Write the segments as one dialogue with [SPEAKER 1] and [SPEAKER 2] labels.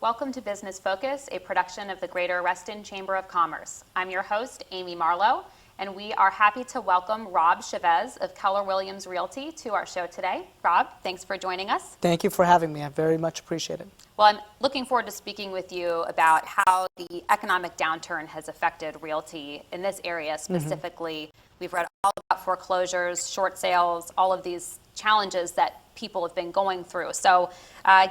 [SPEAKER 1] Welcome to Business Focus, a production of the Greater Reston Chamber of Commerce. I'm your host, Amy Marlow, and we are happy to welcome Rob Chevez of Keller Williams Realty to our show today. Rob, thanks for joining us.
[SPEAKER 2] Thank you for having me. I very much appreciate it.
[SPEAKER 1] Well, I'm looking forward to speaking with you about how the economic downturn has affected realty in this area specifically. We've read all about foreclosures, short sales, all of these challenges that people have been going through. So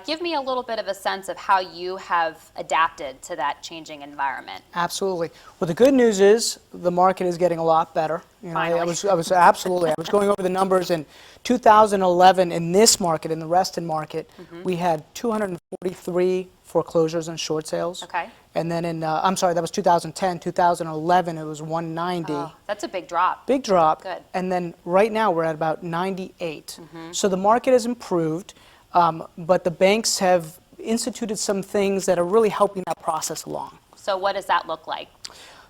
[SPEAKER 1] give me a little bit of a sense of how you have adapted to that changing environment.
[SPEAKER 2] Absolutely. Well, the good news is the market is getting a lot better. You know,
[SPEAKER 1] Finally.
[SPEAKER 2] I was going over the numbers in 2011 in this market, in the Reston market, we had 243 foreclosures and short sales.
[SPEAKER 1] Okay.
[SPEAKER 2] And then in, I'm sorry, that was 2010. 2011, it was 190.
[SPEAKER 1] Oh, that's a big drop.
[SPEAKER 2] Big drop.
[SPEAKER 1] Good.
[SPEAKER 2] And then right now we're at about 98. So the market has improved, but the banks have instituted some things that are really helping that process along.
[SPEAKER 1] So what does that look like?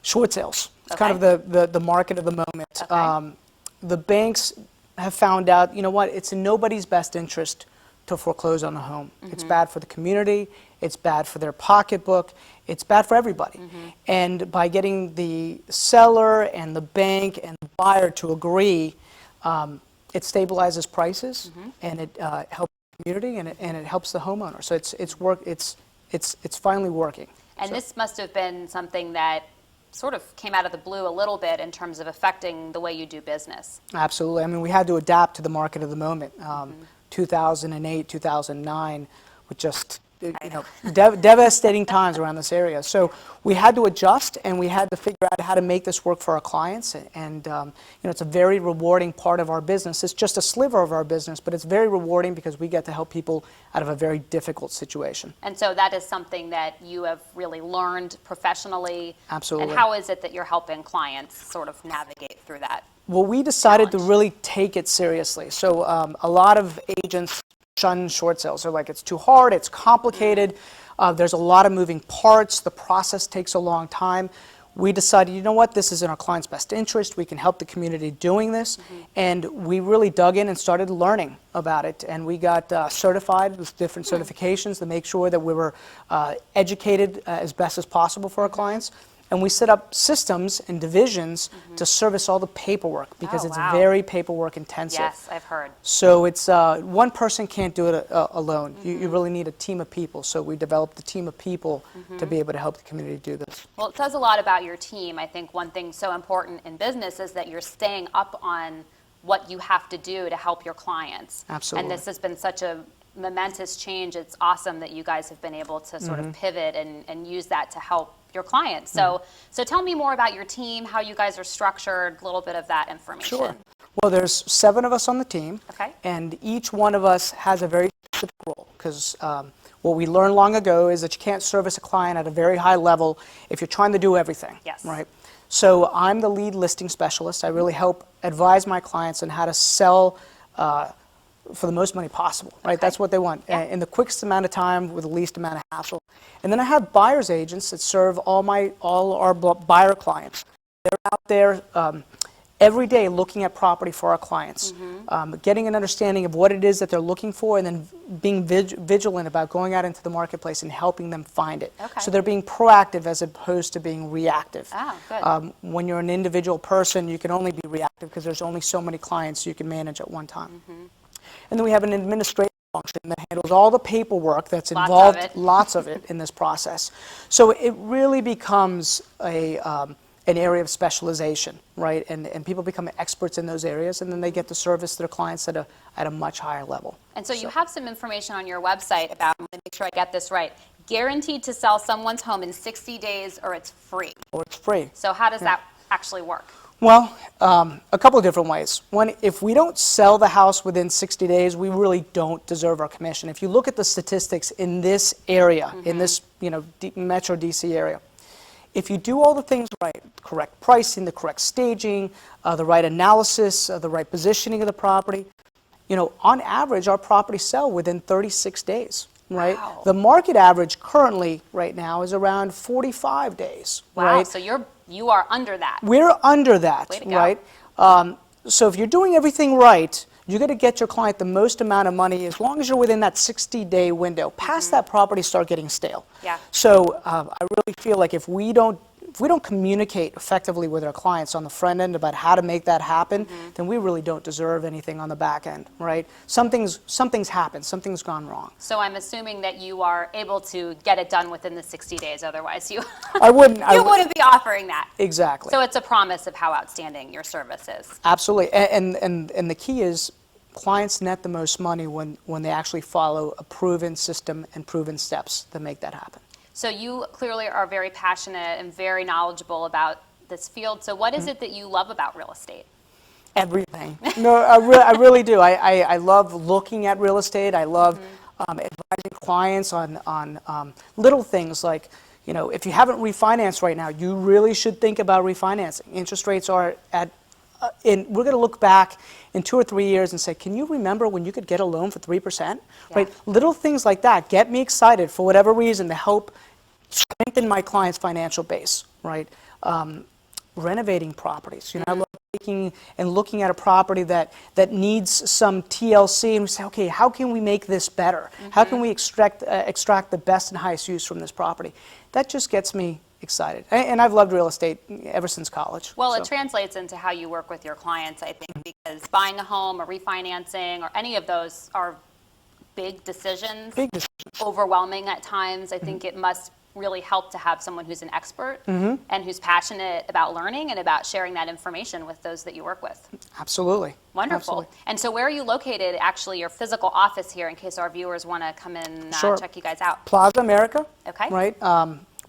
[SPEAKER 2] Short sales. It's
[SPEAKER 1] Okay.
[SPEAKER 2] kind of the market of the moment.
[SPEAKER 1] Okay.
[SPEAKER 2] The banks have found out, you know what, it's in nobody's best interest to foreclose on a home. It's bad for the community, it's bad for their pocketbook, it's bad for everybody. And by getting the seller and the bank and the buyer to agree, it stabilizes prices and it helps the community and it helps the homeowner. So it's finally working.
[SPEAKER 1] And this must have been something that sort of came out of the blue a little bit in terms of affecting the way you do business.
[SPEAKER 2] Absolutely. I mean, we had to adapt to the market of the moment. 2008, 2009, with just devastating times around this area. So we had to adjust, and we had to figure out how to make this work for our clients. And it's a very rewarding part of our business. It's just a sliver of our business, but it's very rewarding because we get to help people out of a very difficult situation.
[SPEAKER 1] And so that is something that you have really learned professionally.
[SPEAKER 2] Absolutely.
[SPEAKER 1] And how is it that you're helping clients sort of navigate through that?
[SPEAKER 2] Well, we decided to
[SPEAKER 1] challenge?
[SPEAKER 2] really take it seriously. So a lot of agents shun short sales. They're like, it's too hard, it's complicated, there's a lot of moving parts, the process takes a long time. We decided, you know what, this is in our client's best interest, we can help the community doing this, and we really dug in and started learning about it, and we got certified with different certifications to make sure that we were educated as best as possible for our clients. And we set up systems and divisions to service all the paperwork because it's very paperwork intensive.
[SPEAKER 1] Yes, I've heard.
[SPEAKER 2] So it's one person can't do it alone. You really need a team of people. So we developed a team of people to be able to help the community do this.
[SPEAKER 1] Well, it says a lot about your team. I think one thing so important in business is that you're staying up on what you have to do to help your clients.
[SPEAKER 2] Absolutely.
[SPEAKER 1] And this has been such a momentous change. It's awesome that you guys have been able to sort of pivot and use that to help your clients. So tell me more about your team, how you guys are structured, a little bit of that information.
[SPEAKER 2] Sure. Well, there's 7 of us on the team,
[SPEAKER 1] Okay.
[SPEAKER 2] and each one of us has a very specific role because what we learned long ago is that you can't service a client at a very high level if you're trying to do everything.
[SPEAKER 1] Yes.
[SPEAKER 2] Right? So I'm the lead listing specialist. I really help advise my clients on how to sell for the most money possible, right?
[SPEAKER 1] Okay.
[SPEAKER 2] That's what they want, in the quickest amount of time with the least amount of hassle. And then I have buyer's agents that serve all our buyer clients. They're out there every day looking at property for our clients, getting an understanding of what it is that they're looking for, and then being vigilant about going out into the marketplace and helping them find it.
[SPEAKER 1] Okay.
[SPEAKER 2] So they're being proactive as opposed to being reactive.
[SPEAKER 1] Ah, good.
[SPEAKER 2] When you're an individual person, you can only be reactive because there's only so many clients you can manage at one time. And then we have an administrative function that handles all the paperwork that's involved, lots of it in this process. So it really becomes an area of specialization, right? And people become experts in those areas, and then they get to service their clients at a much higher level.
[SPEAKER 1] And so you have some information on your website about, I'm going to make sure I get this right, guaranteed to sell someone's home in 60 days or it's free.
[SPEAKER 2] Or it's free.
[SPEAKER 1] So how does that actually work?
[SPEAKER 2] Well, a couple of different ways. One, if we don't sell the house within 60 days, we really don't deserve our commission. If you look at the statistics in this area, in this Metro DC area, if you do all the things right, correct pricing, the correct staging, the right analysis, the right positioning of the property, on average, our properties sell within 36 days. Right?
[SPEAKER 1] Wow.
[SPEAKER 2] The market average currently right now is around 45 days.
[SPEAKER 1] Wow,
[SPEAKER 2] right?
[SPEAKER 1] so you are under that.
[SPEAKER 2] We're under that,
[SPEAKER 1] Way to go.
[SPEAKER 2] right? So if you're doing everything right, You got to get your client the most amount of money as long as you're within that 60-day window. Past that, property start getting stale.
[SPEAKER 1] Yeah.
[SPEAKER 2] So I really feel like if we don't communicate effectively with our clients on the front end about how to make that happen, then we really don't deserve anything on the back end, right? Something's happened, something's gone wrong.
[SPEAKER 1] So I'm assuming that you are able to get it done within the 60 days, otherwise you
[SPEAKER 2] wouldn't
[SPEAKER 1] be offering that.
[SPEAKER 2] Exactly.
[SPEAKER 1] So it's a promise of how outstanding your service is.
[SPEAKER 2] Absolutely. And the key is clients net the most money when they actually follow a proven system and proven steps that make that happen.
[SPEAKER 1] So you clearly are very passionate and very knowledgeable about this field. So what is it that you love about real estate?
[SPEAKER 2] Everything. No, I really do. I love looking at real estate. I love advising clients on little things like, if you haven't refinanced right now, you really should think about refinancing. Interest rates are at, we're going to look back in 2 or 3 years and say, can you remember when you could get a loan for 3%?
[SPEAKER 1] Yeah.
[SPEAKER 2] Right? Little things like that get me excited for whatever reason to help strengthen my client's financial base, right? Renovating properties. I love taking and looking at a property that needs some TLC, and we say, okay, how can we make this better? How can we extract the best and highest use from this property? That just gets me excited. And I've loved real estate ever since college.
[SPEAKER 1] Well,
[SPEAKER 2] so.
[SPEAKER 1] It translates into how you work with your clients, I think, because buying a home or refinancing or any of those are big decisions.
[SPEAKER 2] Big decisions.
[SPEAKER 1] Overwhelming at times. I think it must really help to have someone who's an expert and who's passionate about learning and about sharing that information with those that you work with.
[SPEAKER 2] Absolutely.
[SPEAKER 1] Wonderful.
[SPEAKER 2] Absolutely.
[SPEAKER 1] And so where are you located, actually, your physical office here, in case our viewers want to come in
[SPEAKER 2] Sure.
[SPEAKER 1] check you guys out?
[SPEAKER 2] Plaza America.
[SPEAKER 1] Okay.
[SPEAKER 2] Right.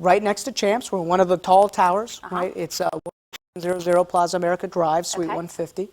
[SPEAKER 2] Right next to Champs. We're in one of the tall towers. Right. It's 100 Plaza America Drive, Suite
[SPEAKER 1] Okay.
[SPEAKER 2] 150.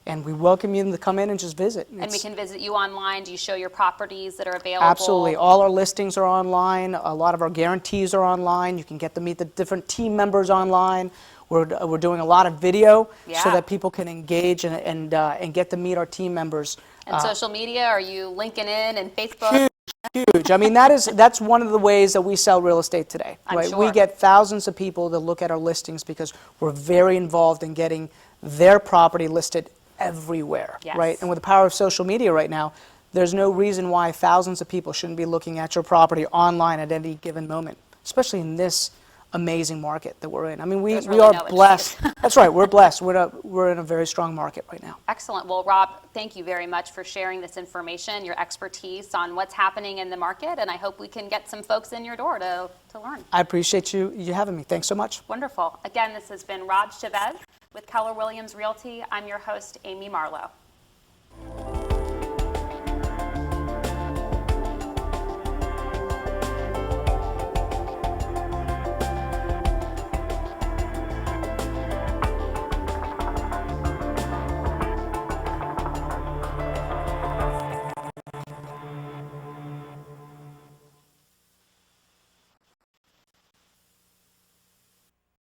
[SPEAKER 2] And we welcome you to come in and just visit.
[SPEAKER 1] And we can visit you online. Do you show your properties that are available?
[SPEAKER 2] Absolutely. All our listings are online. A lot of our guarantees are online. You can get to meet the different team members online. We're doing a lot of video so that people can engage and get to meet our team members.
[SPEAKER 1] And social media, are you linking in and Facebook?
[SPEAKER 2] Huge. I mean, that's one of the ways that we sell real estate today.
[SPEAKER 1] I'm
[SPEAKER 2] Right?
[SPEAKER 1] sure.
[SPEAKER 2] We get thousands of people that look at our listings because we're very involved in getting their property listed everywhere,
[SPEAKER 1] Yes.
[SPEAKER 2] right? And with the power of social media right now, there's no reason why thousands of people shouldn't be looking at your property online at any given moment, especially in this amazing market that we're in. I mean, we
[SPEAKER 1] really
[SPEAKER 2] are
[SPEAKER 1] no excuse.
[SPEAKER 2] blessed. That's right, we're blessed. We're in a very strong market right now.
[SPEAKER 1] Excellent. Well, Rob, thank you very much for sharing this information, your expertise on what's happening in the market, and I hope we can get some folks in your door to learn.
[SPEAKER 2] I appreciate you having me. Thanks so much.
[SPEAKER 1] Wonderful. Again, this has been Rob Chevez with Keller Williams Realty. I'm your host, Amy Marlow.